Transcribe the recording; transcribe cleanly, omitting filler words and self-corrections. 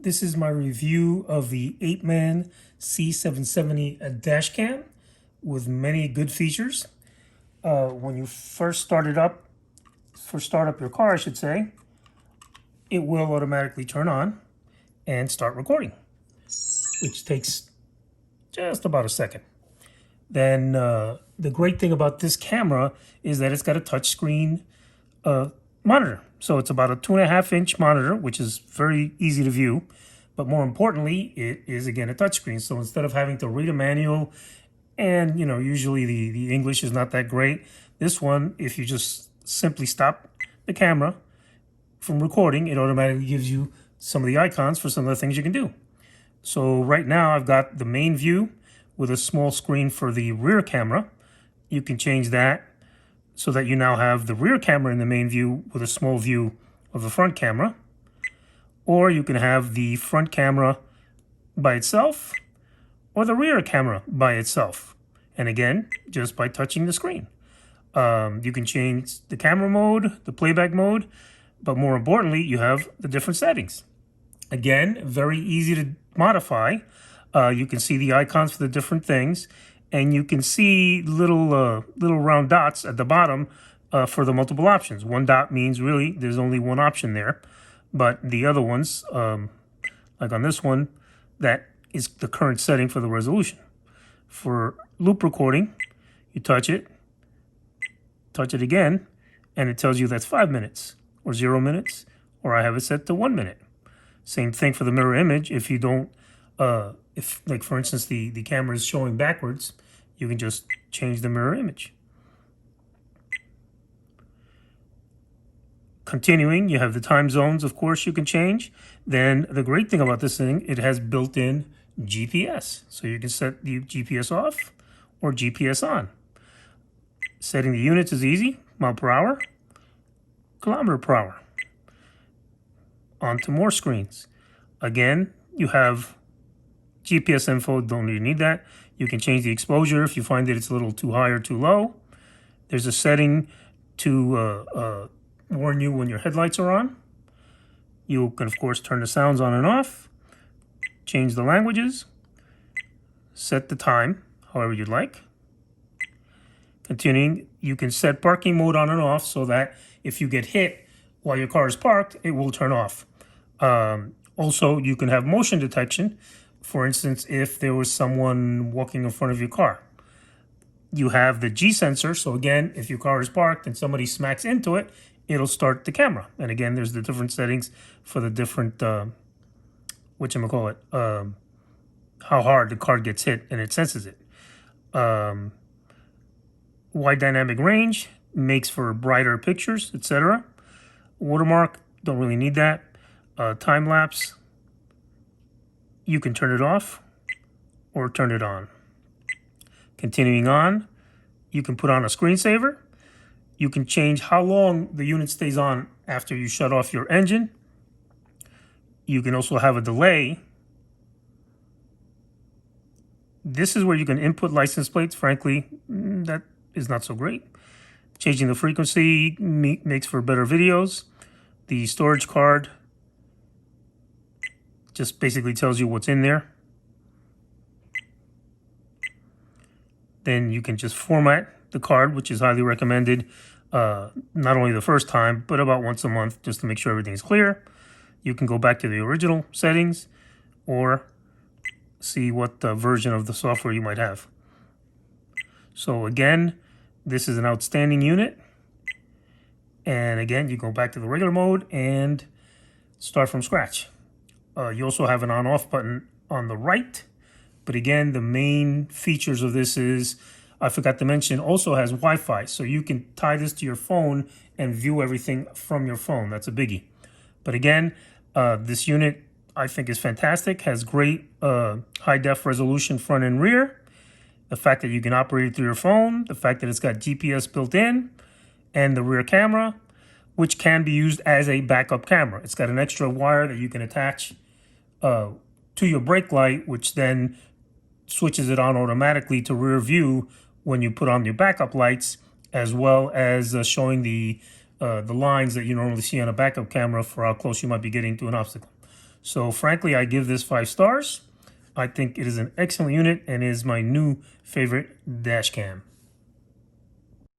This is my review of the Apeman C770 dash cam with many good features. When you first start up your car, I should say, it will automatically turn on and start recording, which takes just about a second. Then the great thing about this camera is that it's got a touchscreen monitor. So it's about a 2.5-inch monitor, which is very easy to view. But more importantly, it is, again, a touchscreen. So instead of having to read a manual, and, usually the English is not that great, this one, if you just simply stop the camera from recording, it automatically gives you some of the icons for some of the things you can do. So right now I've got the main view with a small screen for the rear camera. You can change that so that you now have the rear camera in the main view with a small view of the front camera. Or you can have the front camera by itself or the rear camera by itself. And again, just by touching the screen. You can change the camera mode, the playback mode, but more importantly, you have the different settings. Again, very easy to modify. You can see the icons for the different things, and you can see little round dots at the bottom for the multiple options. One dot means really there's only one option there, but the other ones, like on this one, that is the current setting for the resolution. For loop recording, you touch it again, and it tells you that's 5 minutes or 0 minutes, or I have it set to 1 minute. Same thing for the mirror image. If you don't, if like for instance the camera is showing backwards, you can just change the mirror image. Continuing, you have the time zones, of course, you can change. Then the great thing about this thing, it has built-in GPS. So you can set the GPS off or GPS on. Setting the units is easy. Mile per hour, kilometer per hour. On to more screens. Again, you have GPS info, don't really need that. You can change the exposure if you find that it's a little too high or too low. There's a setting to warn you when your headlights are on. You can, of course, turn the sounds on and off, change the languages, set the time however you'd like. Continuing, you can set parking mode on and off so that if you get hit while your car is parked, it will turn off. Also, you can have motion detection. For instance, if there was someone walking in front of your car. You have the G sensor. So again, if your car is parked and somebody smacks into it, it'll start the camera. And again, there's the different settings for the different, whatchamacallit, how hard the car gets hit and it senses it. Wide dynamic range makes for brighter pictures, etc. Watermark, don't really need that. Time lapse, you can turn it off or turn it on. Continuing on, you can put on a screensaver. You can change how long the unit stays on after you shut off your engine. You can also have a delay. This is where you can input license plates. Frankly, that is not so great. Changing the frequency makes for better videos. The storage card just basically tells you what's in there. Then you can just format the card, which is highly recommended, not only the first time, but about once a month, just to make sure everything's clear. You can go back to the original settings or see what version of the software you might have. So again, this is an outstanding unit. And again, you go back to the regular mode and start from scratch. You also have an on-off button on the right. But again, the main features of this is, I forgot to mention, also has Wi-Fi. So you can tie this to your phone and view everything from your phone. That's a biggie. But again, this unit I think is fantastic. Has great high-def resolution front and rear. The fact that you can operate it through your phone. The fact that it's got GPS built in. And the rear camera, which can be used as a backup camera. It's got an extra wire that you can attach to your brake light, which then switches it on automatically to rear view when you put on your backup lights, as well as showing the lines that you normally see on a backup camera for how close you might be getting to an obstacle. So frankly, I give this 5 stars. I think it is an excellent unit and is my new favorite dash cam.